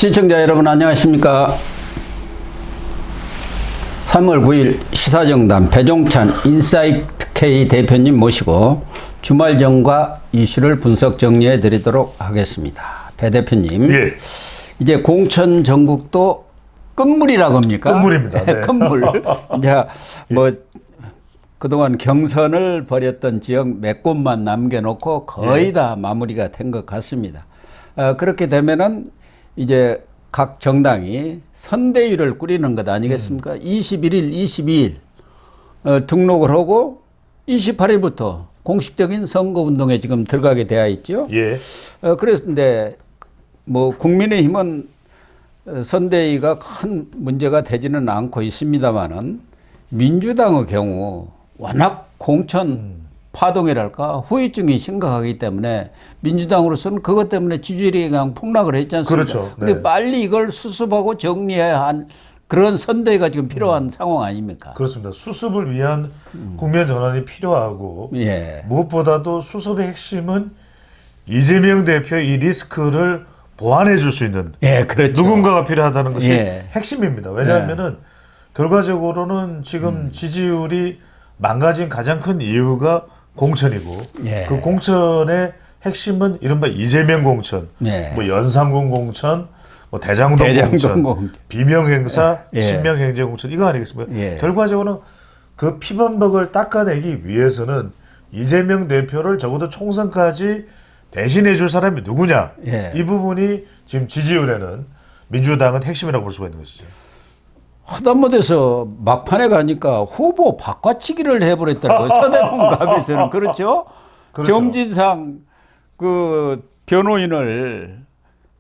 시청자 여러분 안녕하십니까. 3월 9일 시사정담 배종찬 인사이트K 대표님 모시고 주말 정과 이슈를 분석 정리해 드리도록 하겠습니다. 배 대표님, 예. 이제 공천 전국도 끝물이라고 합니까? 끝물입니다. 네. 끝물. 이제 뭐 그동안 경선을 벌였던 지역 몇 곳만 남겨놓고 거의 다 마무리가 된 것 같습니다. 그렇게 되면은 이제 각 정당이 선대위를 꾸리는 것 아니겠습니까? 21일, 22일 등록을 하고 28일부터 공식적인 선거운동에 지금 들어가게 되어 있죠. 예. 그래서 근데 뭐 국민의힘은 선대위가 큰 문제가 되지는 않고 있습니다만은 민주당의 경우 워낙 공천 파동이랄까 후유증이 심각하기 때문에 민주당으로서는 그것 때문에 지지율이 그냥 폭락을 했지 않습니까? 그렇죠. 근데 네. 빨리 이걸 수습하고 정리해야 한 그런 선대위가 지금 필요한 상황 아닙니까? 그렇습니다. 수습을 위한 국면 전환이 필요하고 예. 무엇보다도 수습의 핵심은 이재명 대표의 이 리스크를 보완해 줄 수 있는 예, 그렇죠. 누군가가 필요하다는 것이 예. 핵심입니다. 왜냐하면은 결과적으로는 지금 지지율이 망가진 가장 큰 이유가 공천이고 예. 그 공천의 핵심은 이른바 이재명 공천, 예. 뭐 연산군 공천, 뭐 대장동 대장동 공천, 공천. 비명행사, 예. 신명행제 공천 이거 아니겠습니까? 예. 결과적으로는 그 피범벅을 닦아내기 위해서는 이재명 대표를 적어도 총선까지 대신해 줄 사람이 누구냐? 예. 이 부분이 지금 지지율에는 민주당은 핵심이라고 볼 수가 있는 것이죠. 하다못해서 막판에 가니까 후보 바꿔치기를 해버렸더라고요. 서대문 갑에서는. 그렇죠? 그렇죠. 정진상 그 변호인을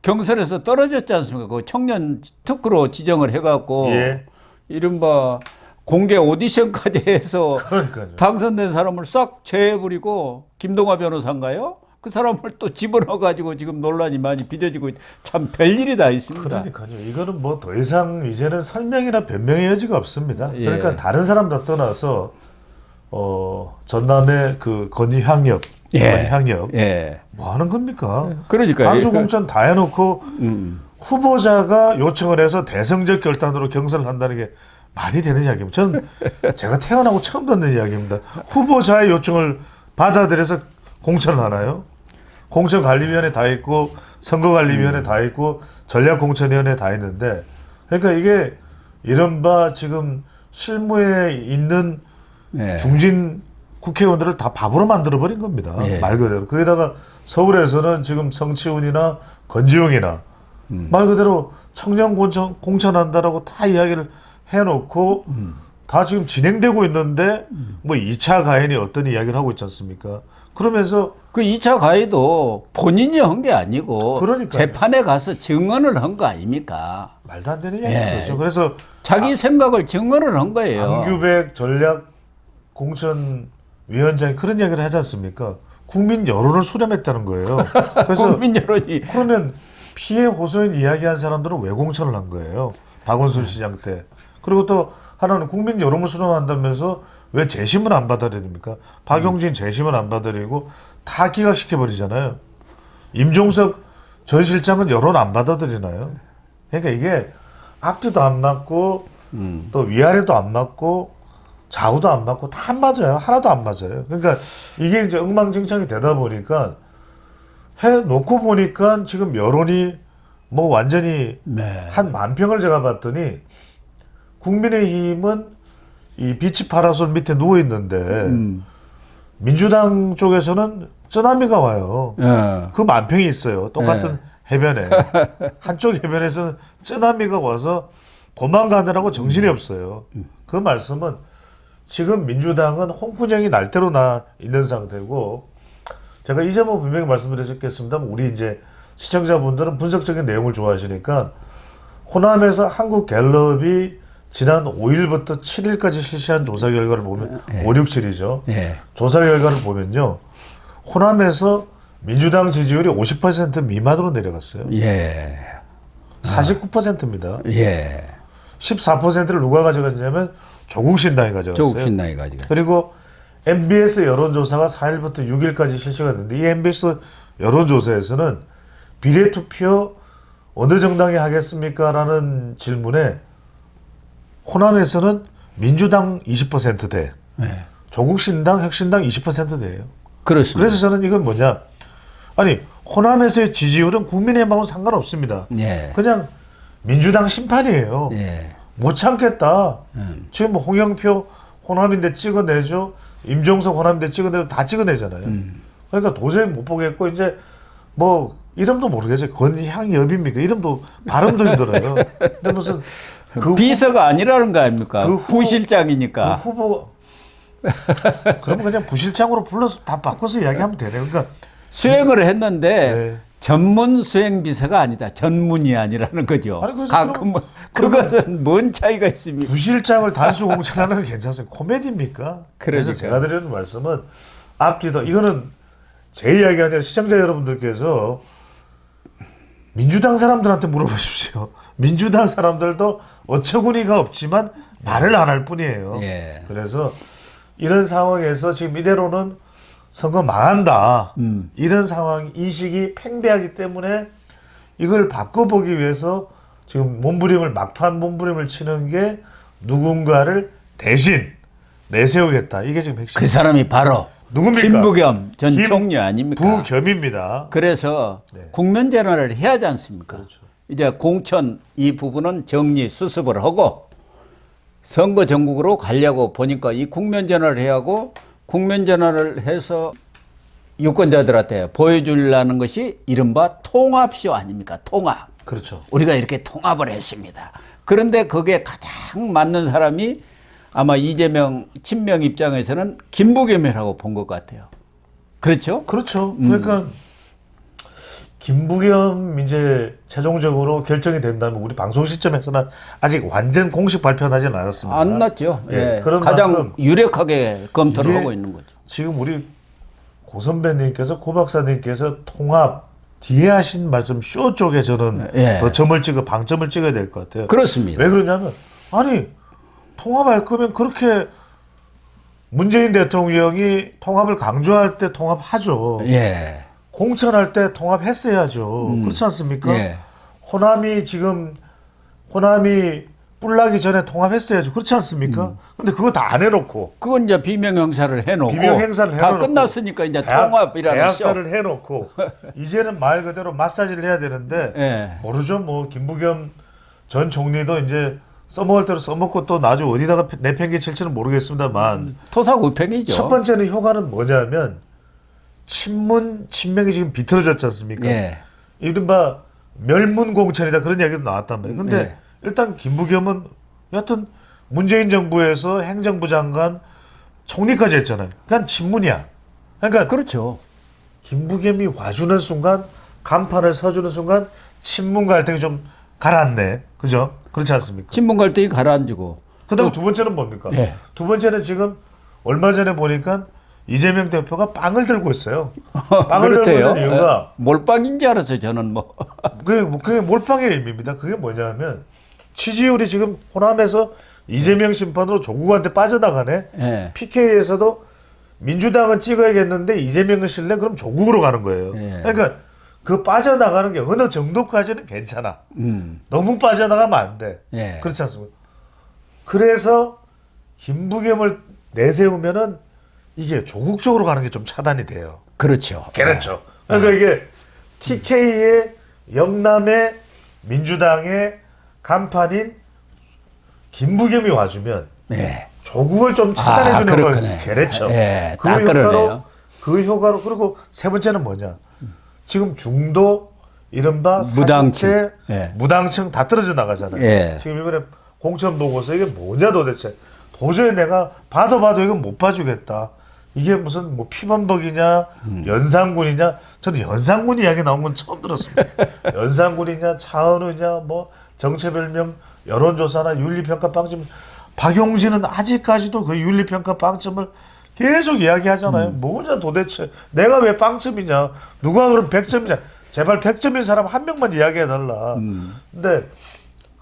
경선에서 떨어졌지 않습니까? 그 청년 특구로 지정을 해갖고 예. 이른바 공개 오디션까지 해서 그러니까요. 당선된 사람을 싹 제해버리고 김동화 변호사인가요? 그 사람을 또 집어넣어가지고 지금 논란이 많이 빚어지고 참 별일이 다 있습니다. 그러니까요. 이거는 뭐 더 이상 이제는 설명이나 변명의 여지가 없습니다. 예. 그러니까 다른 사람 다 떠나서 전남의 그 건희향협, 예. 건희향협 예. 뭐 하는 겁니까? 그러니까요. 한수 공천 다 해놓고 후보자가 요청을 해서 대성적 결단으로 경선을 한다는 게 말이 되는 이야기입니다. 저는 제가 태어나고 처음 듣는 이야기입니다. 후보자의 요청을 받아들여서 공천을 하나요? 공천관리위원회 다 있고 선거관리위원회 다 있고 전략공천위원회 다 있는데 그러니까 이게 이른바 지금 실무에 있는 예. 중진 국회의원들을 다 바보로 만들어버린 겁니다. 예. 말 그대로. 거기다가 서울에서는 지금 성치훈이나 건지용이나 말 그대로 청년 공천한다라고 다 이야기를 해놓고 다 지금 진행되고 있는데 뭐 2차 가해니 어떤 이야기를 하고 있지 않습니까? 그러면서 그 2차 가해도 본인이 한 게 아니고 그러니까요. 재판에 가서 증언을 한 거 아닙니까? 말도 안 되는 예. 이야기죠. 그래서 자기 생각을 증언을 한 거예요. 안규백 전략 공천 위원장이 그런 이야기를 하지 않습니까? 국민 여론을 수렴했다는 거예요. 그래서 국민 여론이 그러면 피해 호소인 이야기한 사람들은 왜 공천을 한 거예요? 박원순 시장 때. 그리고 또 하나는 국민 여론을 수렴한다면서 왜 재심은 안 받아들입니까? 박용진 재심은 안 받아들이고 다 기각시켜버리잖아요. 임종석 전 실장은 여론 안 받아들이나요? 그러니까 이게 앞뒤도 안 맞고 또 위아래도 안 맞고 좌우도 안 맞고 다 안 맞아요. 하나도 안 맞아요. 그러니까 이게 이제 엉망진창이 되다 보니까 해놓고 보니까 지금 여론이 뭐 완전히 네. 한 만평을 제가 봤더니 국민의힘은 이 비치 파라솔 밑에 누워 있는데 민주당 쪽에서는 쓰나미가 와요. 예. 그 만평이 있어요. 똑같은 해변에 한쪽 해변에서는 쓰나미가 와서 도망가느라고 정신이 없어요. 그 말씀은 지금 민주당은 홍군형이 날대로 나 있는 상태고 제가 이 점은 분명히 말씀드렸겠습니다만 우리 이제 시청자분들은 분석적인 내용을 좋아하시니까 호남에서 한국갤럽이 지난 5일부터 7일까지 실시한 조사 결과를 보면 5, 6, 7이죠. 예. 조사 결과를 보면요. 호남에서 민주당 지지율이 50% 미만으로 내려갔어요. 예. 49%입니다. 예. 14%를 누가 가져갔냐면 조국신당이 가져갔어요. 조국신당이 가지고. 그리고 MBS 여론조사가 4일부터 6일까지 실시가 됐는데 이 MBS 여론조사에서는 비례투표 어느 정당이 하겠습니까라는 질문에 호남에서는 민주당 20%대, 네. 조국신당, 혁신당 20%대예요. 그렇습니다. 그래서 저는 이건 뭐냐? 아니 호남에서의 지지율은 국민의힘하고는 상관없습니다. 예. 그냥 민주당 심판이에요. 예. 못 참겠다. 지금 뭐 홍영표 호남인데 찍어내죠. 임종석 호남인데 찍어내죠. 다 찍어내잖아요. 그러니까 도저히 못 보겠고 이제 뭐 이름도 모르겠어요. 권향엽입니까? 이름도 발음도 힘들어요. 근데 무슨 그 비서가 아니라는 거 아닙니까? 그 후- 부실장이니까. 그 후보 그러면 그냥 부실장으로 불러서 다 바꿔서 이야기하면 되네요. 그러니까 수행을 했는데 네. 전문 수행 비서가 아니다. 전문이 아니라는 거죠. 아니, 그래서 가끔 그것은 뭔 차이가 있습니까? 부실장을 단수 공천하는 건 괜찮습니다. 코미디입니까? 그래서 그러니까요. 제가 드리는 말씀은 앞뒤도 이거는 제 이야기가 아니라 시청자 여러분들께서 민주당 사람들한테 물어보십시오. 민주당 사람들도 어처구니가 없지만 말을 안 할 뿐이에요. 예. 그래서 이런 상황에서 지금 이대로는 선거 망한다. 이런 상황 인식이 팽배하기 때문에 이걸 바꿔보기 위해서 지금 막판 몸부림을 치는 게 누군가를 대신 내세우겠다. 이게 지금 핵심. 그 사람이 바로 누굽니까? 김부겸 전 총리 아닙니까? 부겸입니다. 그래서 네. 국면 전환을 해야 하지 않습니까? 그렇죠. 이제 공천 이 부분은 정리 수습을 하고 선거 전국으로 가려고 보니까 이 국면 전환을 해야 하고 국면 전환을 해서 유권자들한테 보여주려는 것이 이른바 통합쇼 아닙니까? 통합. 그렇죠. 우리가 이렇게 통합을 했습니다. 그런데 그게 가장 맞는 사람이 아마 이재명 친명 입장에서는 김부겸이라고 본 것 같아요. 그렇죠? 그렇죠. 그러니까 김부겸 이제 최종적으로 결정이 된다면 우리 방송 시점에서는 아직 완전 공식 발표하지는 않았습니다. 안 났죠. 예, 예. 그런 가장 만큼 유력하게 검토를 이게 하고 있는 거죠. 지금 우리 고 선배님께서 고 박사님께서 통합 뒤에 하신 말씀 쇼 쪽에 저는 예. 더 방점을 찍어야 될 것 같아요. 그렇습니다. 왜 그러냐면 아니 통합할 거면 그렇게 문재인 대통령이 통합을 강조할 때 통합하죠. 예. 공천할 때 통합했어야죠. 그렇지 않습니까? 예. 호남이 뿔나기 전에 통합했어야죠. 그렇지 않습니까? 근데 그거 다 안 해놓고 그건 이제 비명 행사를 해놓고 비명 행사를 다 해놓고 끝났으니까 이제 통합이라는 쇼. 대학사를 해놓고 이제는 말 그대로 마사지를 해야 되는데 예. 모르죠. 뭐 김부겸 전 총리도 이제 써먹을 대로 써먹고 또 나중에 어디다가 내팽개칠지는 모르겠습니다만 토사구팽이죠. 첫 번째는 효과는 뭐냐면 친명이 지금 비틀어졌지 않습니까? 예. 이른바 멸문공천이다 그런 이야기도 나왔단 말이에요. 근데 예. 일단 김부겸은 여하튼 문재인 정부에서 행정부 장관 총리까지 했잖아요. 그러니까 친문이야. 그러니까 그렇죠. 김부겸이 와주는 순간 간판을 서주는 순간 친문 갈등이 좀 가라앉네. 그죠? 그렇지 않습니까? 친문 갈등이 가라앉고 그다음 두 번째는 뭡니까? 예. 두 번째는 지금 얼마 전에 보니까 이재명 대표가 빵을 들고 있어요. 빵을 들고 그렇대요. 있는 이유가 예. 몰빵인 줄 알았어요. 저는 뭐. 그게 몰빵의 의미입니다. 그게 뭐냐면 지지율이 지금 호남에서 이재명 심판으로 조국한테 빠져나가네. 예. PK에서도 민주당은 찍어야겠는데 이재명은 실래 그럼 조국으로 가는 거예요. 예. 그러니까 그 빠져나가는 게 어느 정도까지는 괜찮아. 너무 빠져나가면 안 돼. 예. 그렇지 않습니까? 그래서 김부겸을 내세우면은 이게 조국 쪽으로 가는 게 좀 차단이 돼요. 그렇죠. 그렇죠. 그러니까 이게 TK의 영남의 민주당의 간판인 김부겸이 와주면 예. 조국을 좀 차단해주는 걸 그렇구네. 그렇죠. 예, 딱 그러네요. 그 효과로 그리고 세 번째는 뭐냐? 지금 중도 이른바 무당층. 40대 예. 무당층 다 떨어져 나가잖아요. 예. 지금 이번에 공천 보고서 이게 뭐냐 도대체. 도저히 내가 봐도 이건 못 봐주겠다. 이게 무슨 뭐 피범벅이냐 연산군이냐 저는 연산군 이야기 나온 건 처음 들었습니다. 연산군이냐 차은우냐 뭐 정체별명 여론조사나 윤리평가 빵점 박용진은 아직까지도 그 윤리평가 빵점을 계속 이야기하잖아요. 뭐냐 도대체 내가 왜 빵점이냐 누가 그럼 100점이냐 제발 100점인 사람 한 명만 이야기해달라. 근데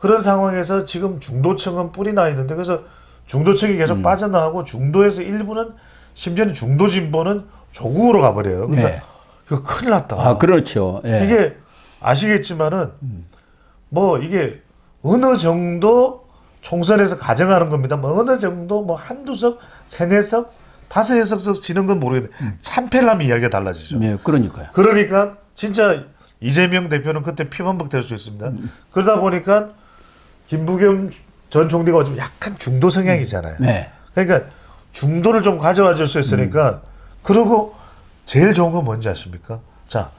그런 상황에서 지금 중도층은 뿔이 나 있는데 그래서 중도층이 계속 빠져나가고 중도에서 일부는 심지어는 중도 진보는 조국으로 가버려요. 그러니까 네. 이거 큰일 났다. 아, 그렇죠. 예. 이게 아시겠지만은 뭐 이게 어느 정도 총선에서 가정하는 겁니다. 뭐 어느 정도 뭐 한두 석, 세네 석, 다섯 여섯 석 지는 건 모르겠는데 참패를 하면 이야기가 달라지죠. 네, 그러니까요. 그러니까 진짜 이재명 대표는 그때 피반복될 수 있습니다. 그러다 보니까 김부겸 전 총리가 좀 약간 중도 성향이잖아요. 네. 그러니까 중도를 좀 가져와 줄 수 있으니까 그리고 제일 좋은 건 뭔지 아십니까? 자,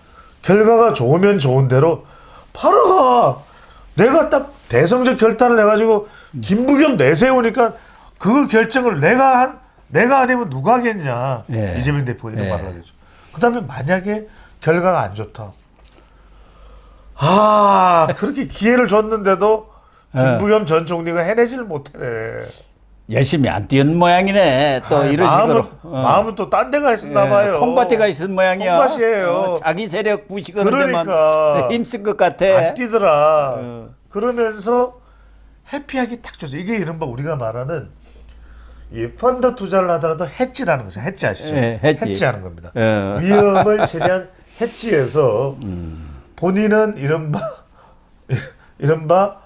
결과가 좋으면 좋은 대로 바로 내가 딱 대성적 결단을 해가지고 김부겸 내세우니까 그 결정을 내가 아니면 누가 하겠냐. 예. 이재명 대표가 이런 예. 말을 하겠죠. 그 다음에 만약에 결과가 안 좋다. 아, 그렇게 기회를 줬는데도 김부겸 전 총리가 해내지를 못하네. 열심히 안 뛰는 모양이네. 또 이런 식으로. 마음은 또 딴 데가 있었나 봐요. 콩밭에가 있은 모양이야. 콩밭이에요. 자기 세력 부식하는 그러니까. 데만 힘쓴 것 같아. 안 뛰더라. 그러면서 해피하게 탁 줬어. 이게 이른바 우리가 말하는 이 펀드 투자를 하더라도 해지라는 거죠. 해지 아시죠? 예, 해지. 해지하는 겁니다. 예. 위험을 최대한 해지해서 본인은 이른바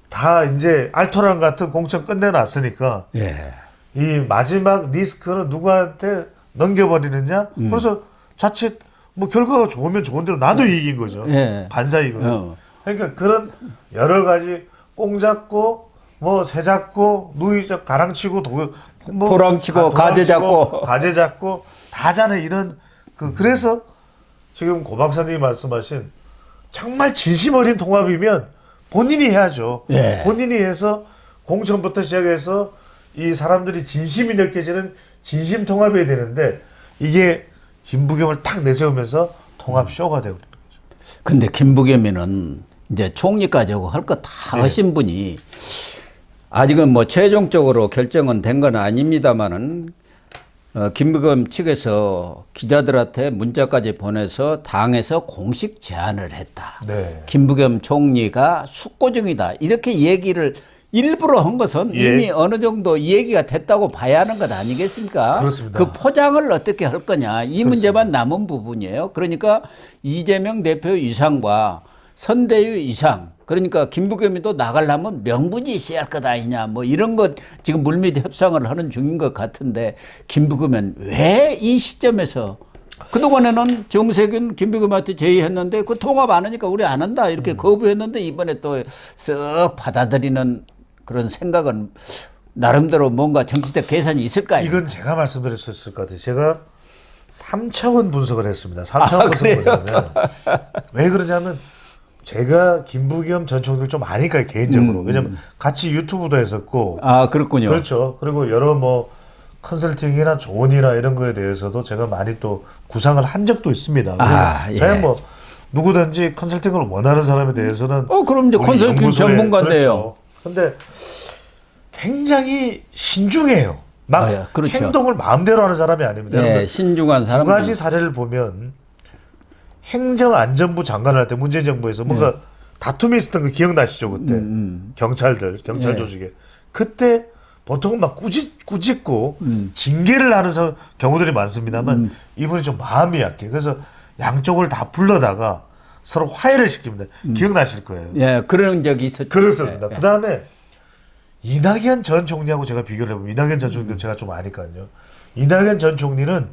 다 이제 알토란 같은 공천 끝내놨으니까 예. 이 마지막 리스크는 누구한테 넘겨버리느냐? 그래서 자칫 뭐 결과가 좋으면 좋은 대로 나도 이긴 거죠. 예. 반사이거든요. 그러니까 그런 여러 가지 꽁 잡고 뭐 새 잡고 누이 잡고 가랑치고 뭐 도랑치고 가재 잡고 가재 잡고 다잖아요. 이런 그래서 지금 고 박사님이 말씀하신 정말 진심 어린 통합이면 본인이 해야죠. 예. 본인이 해서 공천부터 시작해서 이 사람들이 진심이 느껴지는 진심 통합이 되는데 이게 김부겸을 탁 내세우면서 통합 쇼가 되고 있는 거죠. 근데 김부겸이는 이제 총리까지 하고 할 거 다 네. 하신 분이 아직은 뭐 최종적으로 결정은 된 건 아닙니다만은 김부겸 측에서 기자들한테 문자까지 보내서 당에서 공식 제안을 했다. 네. 김부겸 총리가 숙고 중이다. 이렇게 얘기를 일부러 한 것은 예. 이미 어느 정도 얘기가 됐다고 봐야 하는 것 아니겠습니까? 그렇습니다. 그 포장을 어떻게 할 거냐. 이 문제만 남은 부분이에요. 그러니까 이재명 대표 이상과 선대유 이상, 그러니까 김부겸이도 나가려면 명분이 있어야 할 것 아니냐, 뭐 이런 것 지금 물밑 협상을 하는 중인 것 같은데 김부겸은 왜 이 시점에서 그동안에는 정세균 김부겸한테 제의했는데 그 통합 안 하니까 우리 안 한다 이렇게 거부했는데 이번에 또 쓱 받아들이는 그런 생각은 나름대로 뭔가 정치적 계산이 있을까요? 이건 제가 말씀드릴 수 있을 것 같아요. 제가 3차원 분석을 했습니다. 3차원 분석을 뭐냐면 왜 그러냐면 제가 김부겸 전 총리를 좀 아니까 개인적으로. 왜냐면 같이 유튜브도 했었고. 아, 그렇군요. 그렇죠. 그리고 여러 뭐 컨설팅이나 조언이나 이런 거에 대해서도 제가 많이 또 구상을 한 적도 있습니다. 아, 예. 그냥 뭐 누구든지 컨설팅을 원하는 사람에 대해서는 그럼 이제 우리 컨설팅 연구소에- 전문가인데요. 그렇죠. 근데 굉장히 신중해요. 막 아, 예. 그렇죠. 행동을 마음대로 하는 사람이 아닙니다. 네, 여러분들 신중한 사람. 두 가지 사례를 보면 행정안전부 장관을 할 때 문재인 정부에서 뭔가 다툼이 있었던 거 기억나시죠? 그때 경찰 네. 조직에 그때 보통은 막 꾸짖고 징계를 하는 경우들이 많습니다만 이분이 좀 마음이 약해. 그래서 양쪽을 다 불러다가 서로 화해를 시킵니다. 기억나실 거예요. 예, 그런 적이 있었죠. 그렇습니다. 예, 그 다음에 이낙연 전 총리하고 제가 비교를 해보면 이낙연 전 총리도 제가 좀 아니까요. 이낙연 전 총리는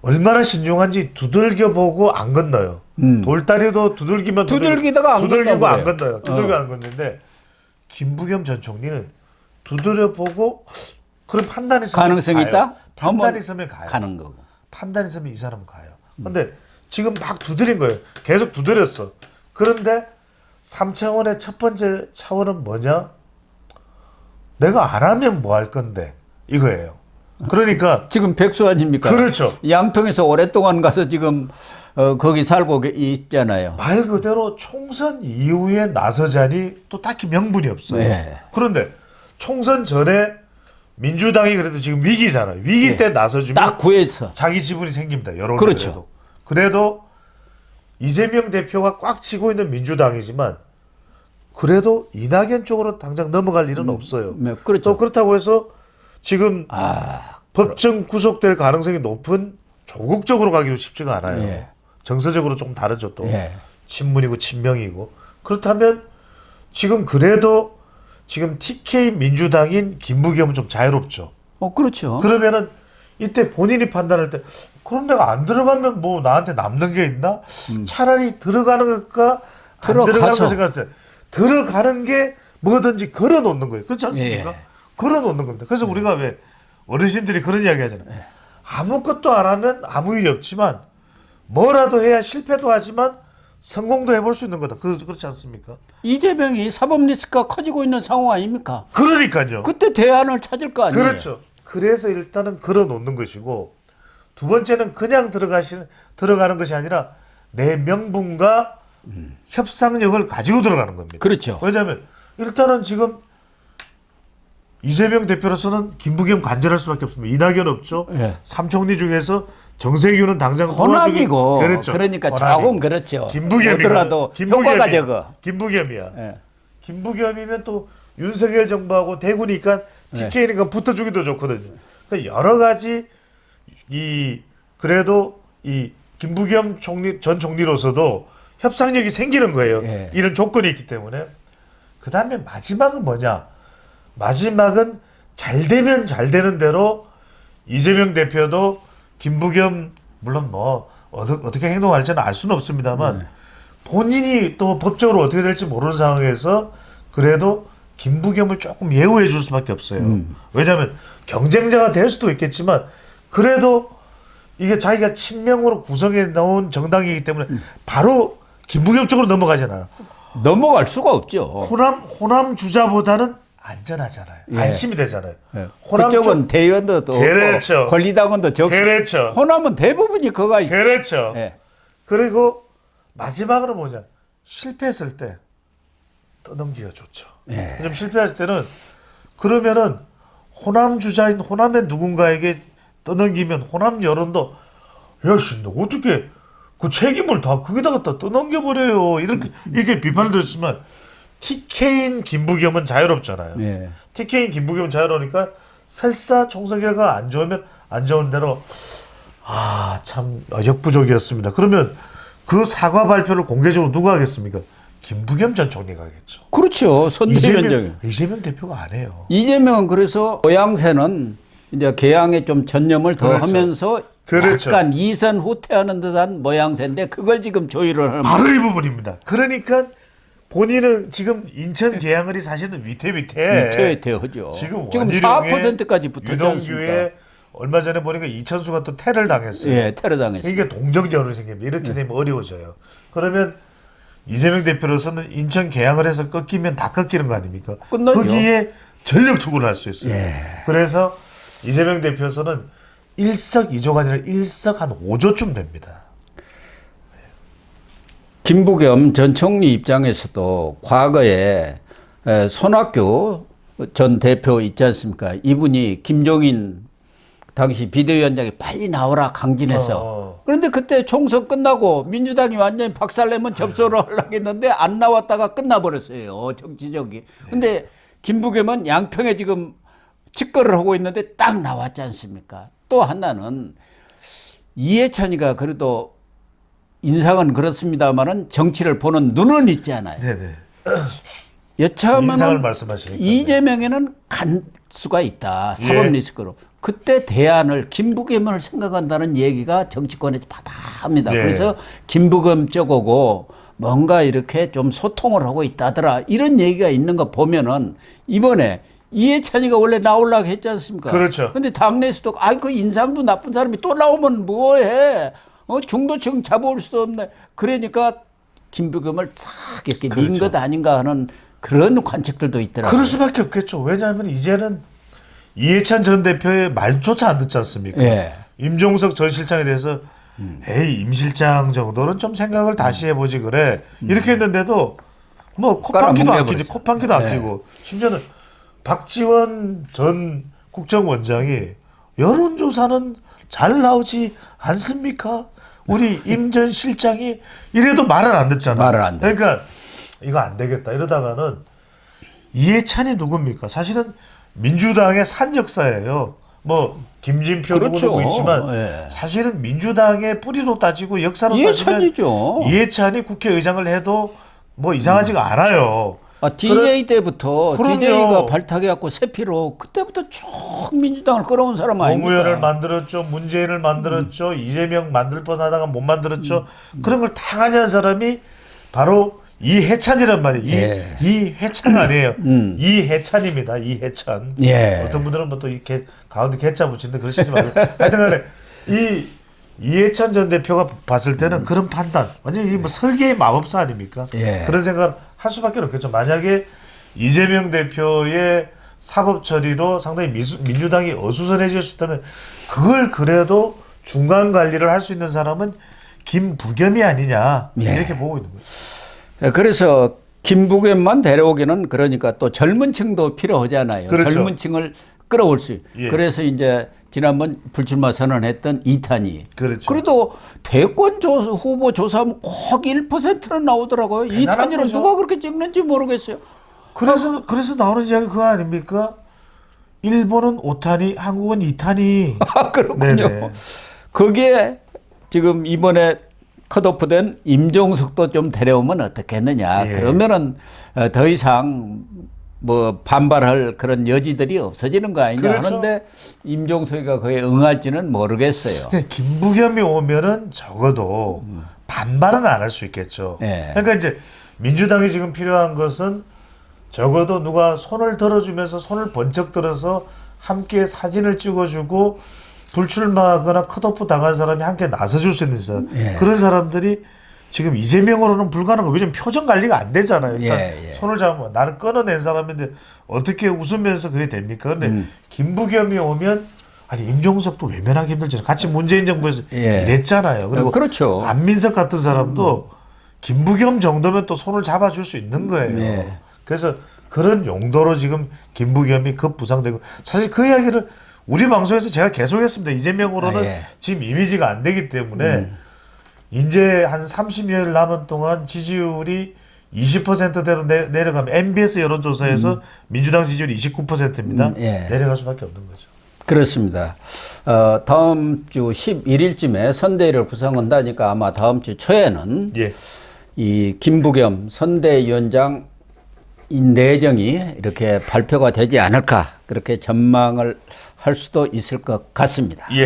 얼마나 신중한지 두들겨 보고 안 건너요. 돌다리도 두들기면 두들기다가 안 두들기고 건너고요. 안 건너요. 두들기고 안 건너는데 김부겸 전 총리는 두드려 보고 그런 판단이 있으면 가능성이 가요. 있다? 판단이 한번 있으면 가요. 가는 거고. 판단이 있으면 이 사람은 가요. 근데 지금 막 두드린 거예요. 계속 두드렸어. 그런데 3차원의 첫 번째 차원은 뭐냐? 내가 안 하면 뭐 할 건데 이거예요. 그러니까 지금 백수 아닙니까? 그렇죠. 양평에서 오랫동안 가서 지금 거기 살고 있잖아요. 말 그대로 총선 이후에 나서자니 또 딱히 명분이 없어요. 네. 그런데 총선 전에 민주당이 그래도 지금 위기잖아요. 위기 때 나서주면 딱 구해서. 자기 지분이 생깁니다. 여론이 그렇죠. 그래도 이재명 대표가 꽉 치고 있는 민주당이지만 그래도 이낙연 쪽으로 당장 넘어갈 일은 없어요. 네, 그렇죠. 또 그렇다고 해서 지금 법정 구속될 가능성이 높은 조국 쪽으로 가기도 쉽지가 않아요. 예. 정서적으로 좀 다르죠. 또 예. 친문이고 친명이고 그렇다면 지금 그래도 지금 TK 민주당인 김부겸은 좀 자유롭죠. 그렇죠. 그러면은 이때 본인이 판단할 때 그럼 내가 안 들어가면 뭐 나한테 남는 게 있나? 차라리 들어가는 것과 안 들어가는 거 생각했어요. 들어가는 게 뭐든지 걸어 놓는 거예요. 그렇지 않습니까? 예. 걸어 놓는 겁니다. 그래서 우리가 왜 어르신들이 그런 이야기 하잖아요. 아무것도 안 하면 아무 일이 없지만 뭐라도 해야 실패도 하지만 성공도 해볼 수 있는 거다. 그렇지 않습니까? 이재명이 사법 리스크가 커지고 있는 상황 아닙니까? 그러니까요. 그때 대안을 찾을 거 아니에요. 그렇죠. 그래서 일단은 걸어 놓는 것이고 두 번째는 그냥 들어가는 것이 아니라 내 명분과 협상력을 가지고 들어가는 겁니다. 그렇죠. 왜냐하면 일단은 지금 이재명 대표로서는 김부겸 간절할 수밖에 없습니다. 이낙연 없죠. 예. 삼총리 중에서 정세균은 당장 호남이고 그렇죠. 그러니까 호남이. 조금 그렇죠. 김부겸이 더라도 효과가 적어. 김부겸이야. 예. 김부겸이면 또 윤석열 정부하고 대구니까 네. TK니까 붙어주기도 좋거든요. 그러니까 여러 가지 그래도 이 김부겸 전 총리로서도 협상력이 생기는 거예요. 예. 이런 조건이 있기 때문에. 그 다음에 마지막은 뭐냐? 마지막은 잘 되면 잘 되는 대로 이재명 대표도 김부겸 물론 뭐 어떻게 행동할지는 알 수는 없습니다만 본인이 또 법적으로 어떻게 될지 모르는 상황에서 그래도 김부겸을 조금 예우해 줄 수밖에 없어요. 왜냐하면 경쟁자가 될 수도 있겠지만 그래도 이게 자기가 친명으로 구성해 놓은 정당이기 때문에 바로 김부겸 쪽으로 넘어가잖아요. 넘어갈 수가 없죠. 호남 주자보다는 안전하잖아요. 예. 안심이 되잖아요. 예. 호남 그쪽은 쪽- 대의원도 또 그렇죠. 없고 권리당원도 적고 그렇죠. 호남은 대부분이 그가 있어요. 그렇죠. 예. 그리고 마지막으로 뭐냐? 실패했을 때 떠넘기가 좋죠. 예. 좀 실패했을 때는 그러면은 호남 주자인 호남의 누군가에게 떠넘기면 호남 여론도 야씨 너 어떻게 그 책임을 다 거기다가 다 떠넘겨 버려요. 이렇게 비판을 들었지만 TK인 김부겸은 자유롭잖아요. 예. TK인 김부겸은 자유로우니까 설사 총선 결과가 안 좋으면 안 좋은 대로 참 역부족이었습니다. 그러면 그 사과 발표를 공개적으로 누가 하겠습니까? 김부겸 전 총리가 하겠죠. 그렇죠. 선대위원장. 이재명 대표가 안 해요. 이재명은 그래서 모양새는 이제 개항에 좀 전념을 더 그렇죠. 하면서 그렇죠. 약간 이선 후퇴하는 듯한 모양새인데 그걸 지금 조율을 하는 바로 이 부분입니다. 그러니까 본인은 지금 인천 계양을이 사실은 위태위태하죠. 지금 4%까지 붙었지 유동규에 않습니까? 얼마 전에 보니까 이천수가 또 테러를 당했어요. 예, 테러 당했어요. 이게 동정전으로 생깁니다. 이렇게 되면 어려워져요. 그러면 이재명 대표로서는 인천 계양을 해서 꺾이면 다 꺾이는 거 아닙니까? 끝나죠. 거기에 전력 투구를 할 수 있어요. 예. 그래서 이재명 대표로서는 일석이조가 아니라 일석 한 5조쯤 됩니다. 김부겸 전 총리 입장에서도 과거에 손학규 전 대표 있지 않습니까? 이분이 김종인 당시 비대위원장이 빨리 나오라 강진해서 그런데 그때 총선 끝나고 민주당이 완전히 박살내면 접수를 하려고 했는데 안 나왔다가 끝나버렸어요. 정치적이. 근데 김부겸은 양평에 지금 직거를 하고 있는데 딱 나왔지 않습니까? 또 하나는 이해찬이가 그래도 인상은 그렇습니다만은 정치를 보는 눈은 있잖아요. 네네. 여차하면 인상을 말씀하시니까. 이재명에는 간 수가 있다. 사법 예. 리스크로. 그때 대안을 김부겸을 생각한다는 얘기가 정치권에서 바다합니다. 예. 그래서 김부겸 쪽하고 뭔가 이렇게 좀 소통을 하고 있다더라. 이런 얘기가 있는 거 보면은 이번에 이해찬이가 원래 나오려고 했지 않습니까? 그렇죠. 근데 당내에서도 그 인상도 나쁜 사람이 또 나오면 뭐해? 중도층 잡아올 수도 없네. 그러니까 김부겸을 싹 이렇게 민 그렇죠. 것 아닌가 하는 그런 관측들도 있더라고요. 그럴 수밖에 없겠죠. 왜냐하면 이제는 이해찬 전 대표의 말조차 안 듣지 않습니까? 예. 임종석 전 실장에 대해서 에이 임 실장 정도는 좀 생각을 다시 해보지 그래 이렇게 했는데도 뭐 코판기도 안 끼지. 코판기도 안 끼고 심지어는 박지원 전 국정원장이 여론조사는 잘 나오지 않습니까? 우리 임 전 실장이 이래도 말을 안 듣잖아. 말을 안 듣죠. 그러니까 이거 안 되겠다 이러다가는 이해찬이 누굽니까? 사실은 민주당의 산 역사예요. 뭐 김진표 그렇죠. 누구누구 있지만 예. 사실은 민주당의 뿌리로 따지고 역사로 이해찬이죠. 따지면 이해찬이 국회의장을 해도 뭐 이상하지가 않아요. DJ 때부터 그럼요. DJ가 발탁해갖고 세피로 그때부터 쭉 민주당을 끌어온 사람 아닙니까? 노무현을 만들었죠. 문재인을 만들었죠. 이재명 만들 뻔하다가 못 만들었죠. 그런 걸 다 가져한 사람이 바로 이해찬이란 말이에요. 예. 이해찬 아니에요. 이해찬입니다. 이해찬. 예. 어떤 분들은 뭐 또 이 가운데 개짜 붙이는데 그러시지 말고. 하여튼간에 이해찬 전 대표가 봤을 때는 그런 판단, 완전히 이뭐 설계의 마법사 아닙니까? 예. 그런 생각을 할 수밖에 없겠죠. 만약에 이재명 대표의 사법 처리로 상당히 민주당이 어수선해졌다면 그걸 그래도 중간 관리를 할 수 있는 사람은 김부겸이 아니냐 예. 이렇게 보고 있는 거죠. 그래서 김부겸만 데려오기는 그러니까 또 젊은 층도 필요하잖아요. 그렇죠. 젊은 층을 끌어올 수. 예. 그래서 이제 지난번 불출마 선언했던 이탄희. 그렇죠. 그래도 대권 후보 조사하면 꼭 1%는 나오더라고요. 대단한 이탄희를 거죠. 누가 그렇게 찍는지 모르겠어요. 그래서 나오는 이야기 그거 아닙니까? 일본은 오타니, 한국은 이타니. 아, 그렇군요. 네네. 거기에 지금 이번에 컷오프된 임종석도 좀 데려오면 어떻겠느냐. 예. 그러면은 더 이상 뭐 반발할 그런 여지들이 없어지는 거 아니냐 그렇죠. 하는데 임종석이가 거기에 응할지는 모르겠어요. 근데 김부겸이 오면은 적어도 반발은 안 할 수 있겠죠. 예. 그러니까 이제 민주당이 지금 필요한 것은 적어도 누가 손을 들어주면서 손을 번쩍 들어서 함께 사진을 찍어주고 불출마하거나 컷오프 당한 사람이 함께 나서줄 수 있는 사람. 예. 그런 사람들이 지금 이재명으로는 불가능해요. 왜냐면 표정 관리가 안 되잖아요. 일단 예, 예. 손을 잡으면 나를 끊어낸 사람인데 어떻게 웃으면서 그게 됩니까? 근데 김부겸이 오면 아니 임종석도 외면하기 힘들잖아요. 같이 문재인 정부에서 예. 일했잖아요. 그리고 그렇죠. 안민석 같은 사람도 김부겸 정도면 또 손을 잡아줄 수 있는 거예요. 예. 그래서 그런 용도로 지금 김부겸이 급부상되고 사실 그 이야기를 우리 방송에서 제가 계속했습니다. 이재명으로는 예. 지금 이미지가 안 되기 때문에 이제 한 30일 남은 동안 지지율이 20%대로 내려가면 MBS 여론조사에서 민주당 지지율이 29%입니다. 예. 내려갈 수밖에 없는 거죠. 그렇습니다. 다음 주 11일쯤에 선대위를 구성한다니까 아마 다음 주 초에는 예. 이 김부겸 선대위원장 내정이 이렇게 발표가 되지 않을까 그렇게 전망을 할 수도 있을 것 같습니다. 예.